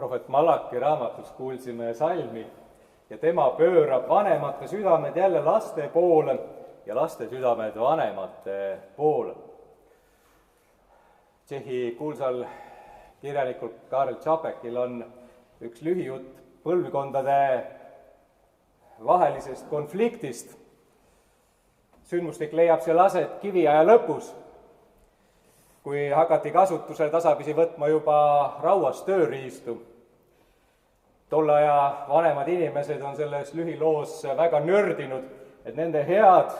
prohvet Malaki raamatust kuulsime salmi ja tema pöörab vanemate südamed jälle laste poole ja laste südamed vanemate poole. Tšehhi kuulsal kirjanikul Karel Čapekil on üks lühijutt põlvkondade vahelisest konfliktist. Sündmustik leiab seal aset kiviaja lõpus, kui hakati kasutusele tasapisi võtma juba rauast tööriistu. Tolle aja vanemad inimesed on selles lühiloos väga nördinud, et nende head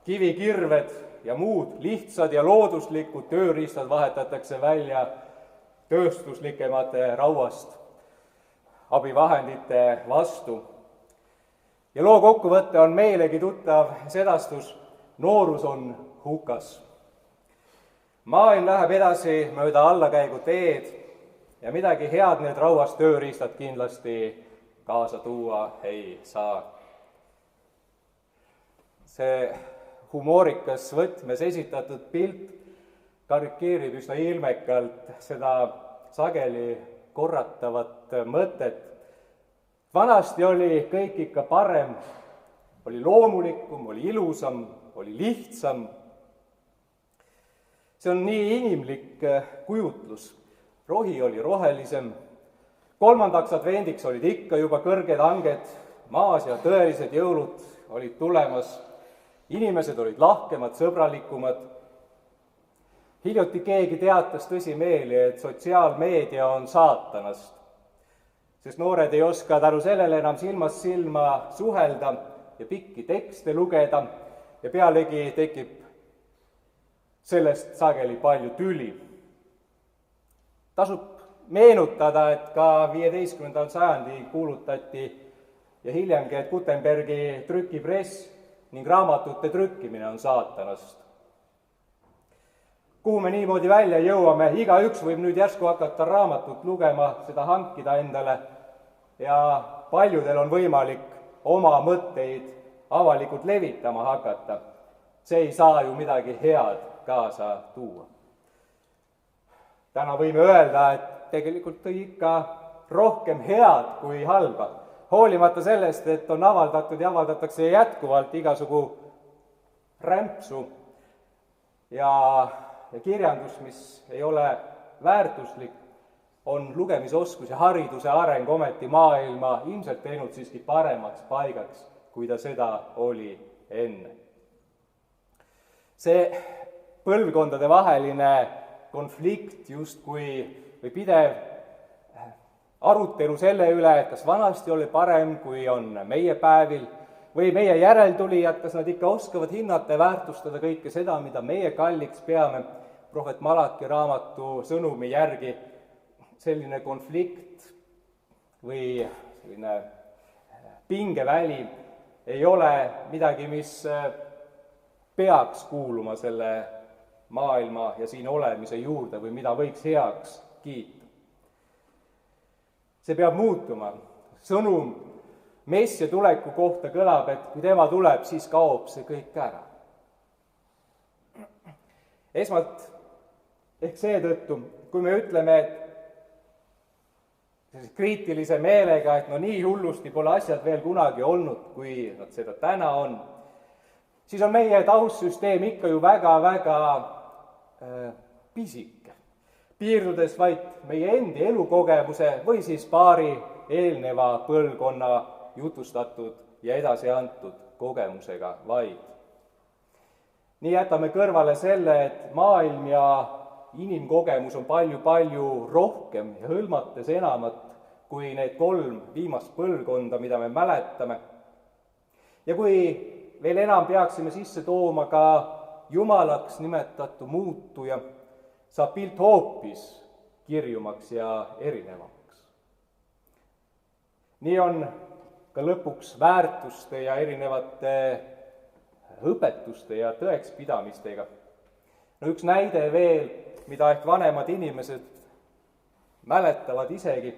kivikirved ja muud lihtsad ja looduslikud tööriistad vahetatakse välja tööstuslikemate rauast abivahendite vastu. Ja loo kokkuvõte on meilegi tuttav sedastus: noorus on hukas. Maailm läheb edasi mööda allakäigu teed ja midagi head need rauast tööriistad kindlasti kaasa tuua ei saa. See humoorikas võtmes esitatud pilt karikeerib üsna ilmekalt seda sageli korratavat mõtet. Vanasti oli kõik ikka parem, oli loomulikum, oli ilusam, oli lihtsam. See on nii inimlik kujutlus. Rohi oli rohelisem, 3. advendiks olid ikka juba kõrged hanged maas ja tõelised jõulud olid tulemas. Inimesed olid lahkemad, sõbralikumad. Hiljuti keegi teatas tõsimeeli, et sotsiaalmeedia on saatanast, sest noored ei oska tänu sellele enam silmast silma suhelda ja pikki tekste lugeda ja pealegi tekib sellest sageli palju tüli. Tasub meenutada, et ka 15. sajandil kuulutati ja hiljemgi, et Gutenbergi trükipress ning raamatute trükkimine on saatanast. Kuhu me niimoodi välja jõuame? Igaüks võib nüüd järsku hakata raamatut lugema, seda hankida endale ja paljudel on võimalik oma mõtteid avalikult levitama hakata. See ei saa ju midagi head kaasa tuua. Täna võime öelda, et tegelikult tõi ikka rohkem head kui halba. Hoolimata sellest, et on avaldatud ja avaldatakse jätkuvalt igasugu rämpsu ja kirjandus, mis ei ole väärtuslik, on lugemisoskus ja hariduse areng ometi maailma ilmselt teinud siiski paremaks paigaks, kui ta seda oli enne. See põlvkondade vaheline konflikt justkui või pidev arutelu selle üle, et kas vanasti oli parem, kui on meie päevil, või meie järeltulijad, kas nad ikka oskavad hinnata ja väärtustada kõike seda, mida meie kalliks peame. Prohvet Malaki raamatu sõnumi järgi selline konflikt või selline pingeväli ei ole midagi, mis peaks kuuluma selle maailma ja siin olemise juurde või mida võiks heaks kiita. See peab muutuma. Sõnum Messia tuleku kohta kõlab, et kui tema tuleb, siis kaob see kõik ära. Esmalt ehk seetõttu, kui me ütleme, et kriitilise meelega, et no nii hullusti pole asjad veel kunagi olnud, kui nad seda täna on, siis on meie taustsüsteem ikka ju väga-väga pisike, piirdudes vaid meie endi elukogemuse või siis paari eelneva põlvkonna jutustatud ja edasi antud kogemusega vaid. Nii jätame kõrvale selle, et maailm ja inimkogemus on palju-palju rohkem ja hõlmates enamat kui need 3 viimast põlvkonda, mida me mäletame. Ja kui veel enam peaksime sisse tooma ka jumalaks nimetatu muutuja, saab pilt hoopis kirjumaks ja erinevamaks. Nii on ka lõpuks väärtuste ja erinevate õpetuste ja tõekspidamistega. No üks näide veel, mida ehk vanemad inimesed mäletavad isegi,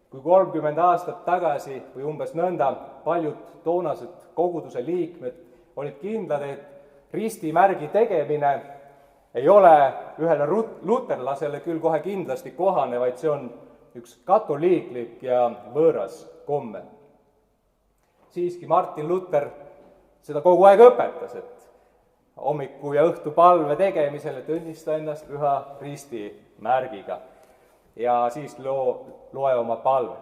kui 30 aastat tagasi või umbes nõnda paljud toonased koguduse liikmed olid kindlad, et ristimärgi tegemine ei ole ühele luterlasele küll kohe kindlasti kohane, vaid see on üks katoliiklik ja võõras komme. Siiski Martin Luther seda kogu aeg õpetas, et hommiku ja õhtu palve tegemisel, et õnnista ennast Püha Risti märgiga ja siis loe oma palve.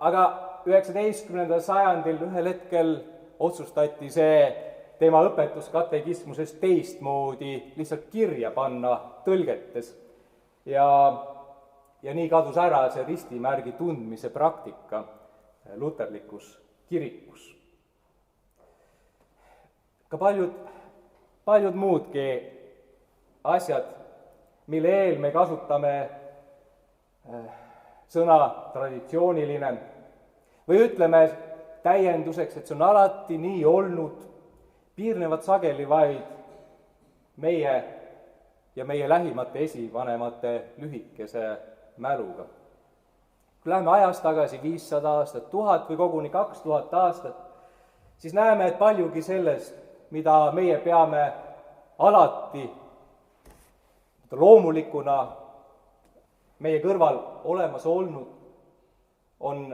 Aga 19. sajandil ühel hetkel otsustati see tema õpetus katekismusest teistmoodi lihtsalt kirja panna tõlgetes ja nii kadus ära see ristimärgi tundmise praktika luterlikus kirikus. Ka paljud muudki asjad, mille eel me kasutame sõna traditsiooniline või ütleme täienduseks, et see on alati nii olnud, piirnevad sageli vaid meie ja meie lähimate esivanemate lühikese mäluga. Kui läheme ajas tagasi 500 aastat, 1000 või koguni 2000 aastat, siis näeme, et paljugi sellest, mida meie peame alati loomulikuna meie kõrval olemas olnud, on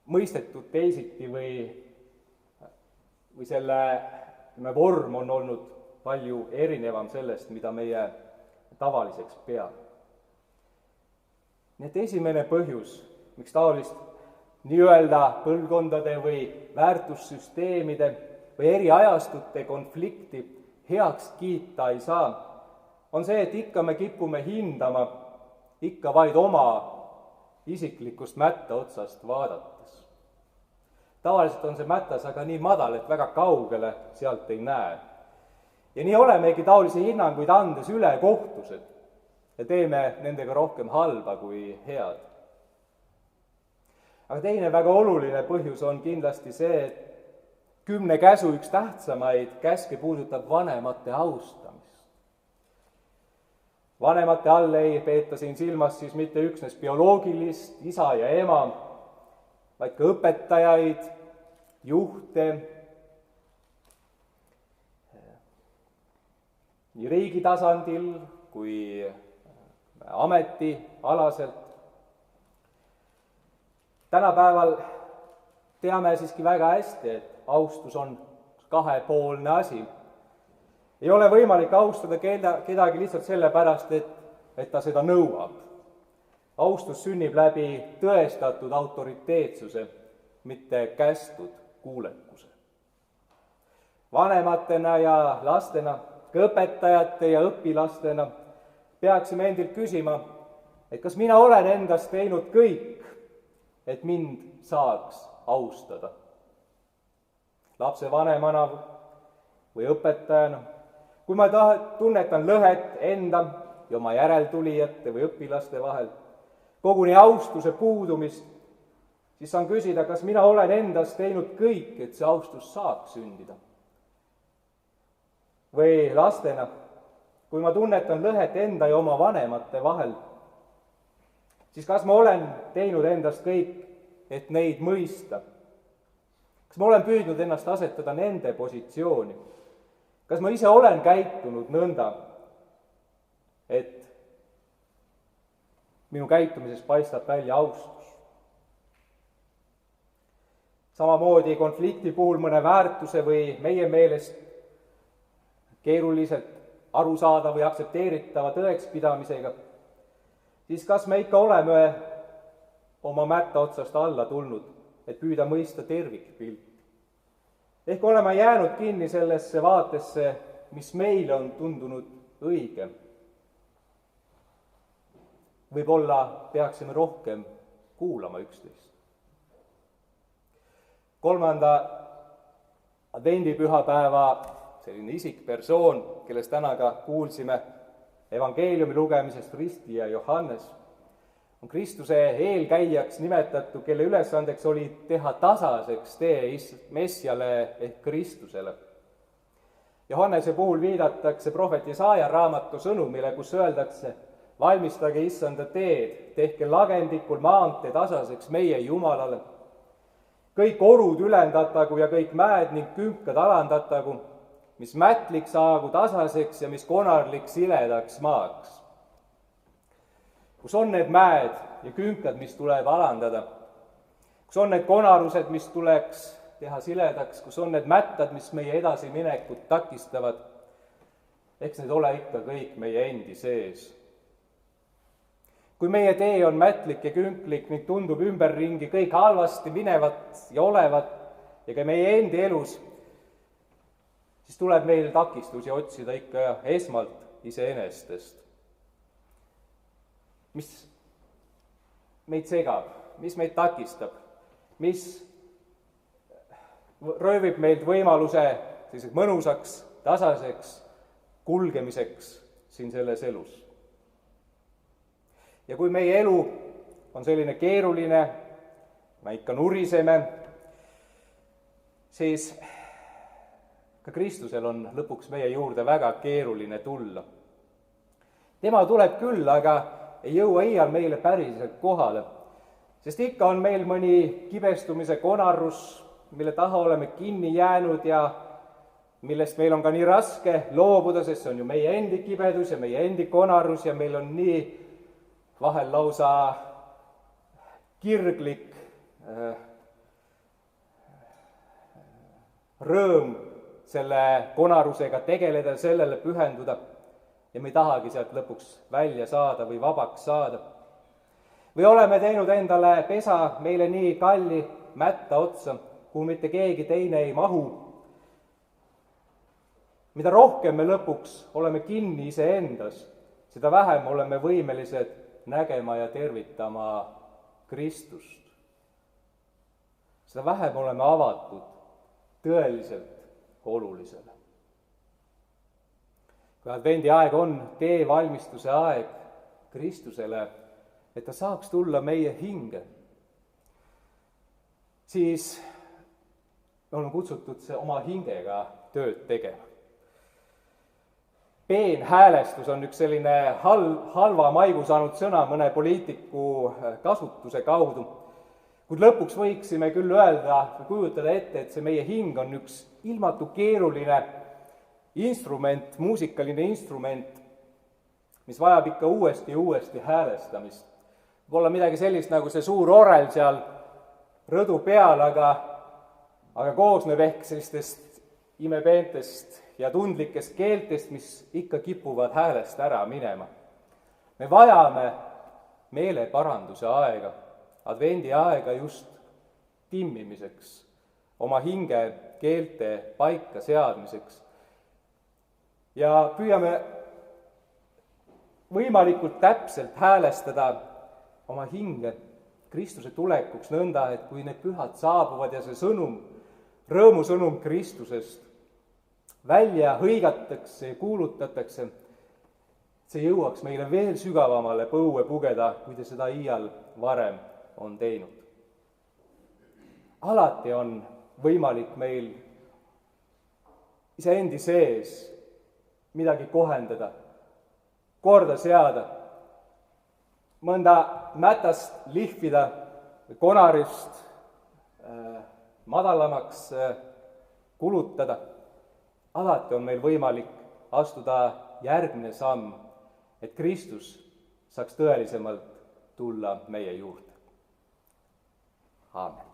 mõistetud teisiti või selle vorm on olnud palju erinevam sellest, mida meie tavaliseks peame. Nii et esimene põhjus, miks taolist nii-öelda põlvkondade või väärtussüsteemide või eri ajastute konflikti heaks kiita ei saa, on see, et ikka me kipume hindama ikka vaid oma isiklikust mätta otsast vaadates. Tavaliselt on see mätas aga nii madal, et väga kaugele sealt ei näe. Ja nii olemegi taolisi hinnanguid andes ülekohtused ja teeme nendega rohkem halba kui head. Aga teine väga oluline põhjus on kindlasti see, et 10 käsu üks tähtsamaid käske puudutab vanemate austamist. Vanemate all ei peeta siin silmas siis mitte üksnes bioloogilist isa ja ema, vaid ka õpetajaid, juhte, nii riigi tasandil kui ametialaselt. Tänapäeval teame siiski väga hästi, et austus on kahepoolne asi. Ei ole võimalik austada kedagi lihtsalt sellepärast, et ta seda nõuab. Austus sünnib läbi tõestatud autoriteetsuse, mitte kästud kuulekuse. Vanematena ja lastena, ka õpetajate ja õpilastena peaksime endilt küsima, et kas mina olen endast teinud kõik, et mind saaks austada. Lapsevanemana või õpetajana, kui ma tunnetan lõhet enda ja oma järeltulijate või õpilaste vahel, koguni austuse puudumist, siis saan küsida, kas mina olen endast teinud kõik, et see austus saaks sündida. Või lastena, kui ma tunnetan lõhet enda ja oma vanemate vahel, siis kas ma olen teinud endast kõik, et neid mõista? Kas ma olen püüdnud ennast asetada nende positsiooni? Kas ma ise olen käitunud nõnda, et minu käitumises paistab välja austus? Samamoodi konflikti puhul mõne väärtuse või meie meelest keeruliselt arusaada või aktsepteeritava tõekspidamisega, siis kas me ikka oleme oma mätta otsast alla tulnud, et püüda mõista tervikpilti? Ehk oleme jäänud kinni sellesse vaatesse, mis meile on tundunud õige. Võib-olla peaksime rohkem kuulama üksteist. 3. advendipühapäeva selline isikpersoon, kellest täna ka kuulsime evangeeliumi lugemisest Risti ja Johannes, on Kristuse eelkäijaks nimetatu, kelle ülesandeks oli teha tasaseks tee Messiale ehk Kristusele. Johannese puhul viidatakse prohvet Jesaja raamatu sõnumile, kus öeldakse: valmistage issanda teed, tehke lagendikul maantee tasaseks meie Jumalale. Kõik orud ülendatagu ja kõik mäed ning künkad alandatagu, mis mätlik saagu tasaseks ja mis konarlik siledaks maaks. kus on need mäed ja künkad, mis tuleb alandada, kus on need konarused, mis tuleks teha siledaks, kus on need mättad, mis meie edasiminekut takistavad, eks need ole ikka kõik meie endi sees. Kui meie tee on mätlik ja künklik ning tundub ümberringi kõik halvasti minevat ja olevat ja ka meie endi elus, siis tuleb meil takistusi otsida ikka esmalt iseenestest. Mis meid segab, mis meid takistab, mis röövib meilt võimaluse selliseks mõnusaks, tasaseks kulgemiseks siin selles elus. Ja kui meie elu on selline keeruline, me ikka nuriseme, siis ka Kristusel on lõpuks meie juurde väga keeruline tulla. Tema tuleb küll, aga ei jõua iial meile päriselt kohale, sest ikka on meil mõni kibestumise konarus, mille taha oleme kinni jäänud ja millest meil on ka nii raske loobuda, sest see on ju meie endi kibedus ja meie endi konarus ja meil on nii vahel lausa kirglik rõõm selle konarusega tegeleda, sellele pühenduda ja me ei tahagi sealt lõpuks välja saada või vabaks saada. Või oleme teinud endale pesa meile nii kalli mätta otsa, kuhu mitte keegi teine ei mahu. Mida rohkem me lõpuks oleme kinni iseendas, seda vähem oleme võimelised nägema ja tervitama Kristust. Seda vähem oleme avatud tõeliselt olulisele. Kui advendi aeg on teevalmistuse aeg Kristusele, et ta saaks tulla meie hinge, siis on kutsutud see oma hingega tööd tegema. Peenhäälestus on üks selline halva maigu saanud sõna mõne poliitiku kasutuse kaudu, kuid lõpuks võiksime küll öelda või kujutada ette, et see meie hing on üks ilmatu keeruline instrument, muusikaline instrument, mis vajab ikka uuesti ja uuesti häälestamist. Võib olla midagi sellist nagu see suur orel seal rõdu peal, aga koosneb ehk sellistest imepeentest ja tundlikest keeltest, mis ikka kipuvad häälest ära minema. Me vajame meeleparanduse aega, advendi aega just timmimiseks, oma hinge keelte paika seadmiseks ja püüame võimalikult täpselt häälestada oma hinge Kristuse tulekuks nõnda, et kui need pühad saabuvad ja see sõnum, rõõmusõnum Kristusest välja hõigatakse ja kuulutatakse, see jõuaks meile veel sügavamale põue pugeda, kui ta seda iial varem on teinud. Alati on võimalik meil iseendi sees midagi kohendada, korda seada, mõnda mätast lihvida, konarist madalamaks kulutada. Alati on meil võimalik astuda järgmine samm, et Kristus saaks tõelisemalt tulla meie juurde. Aamen.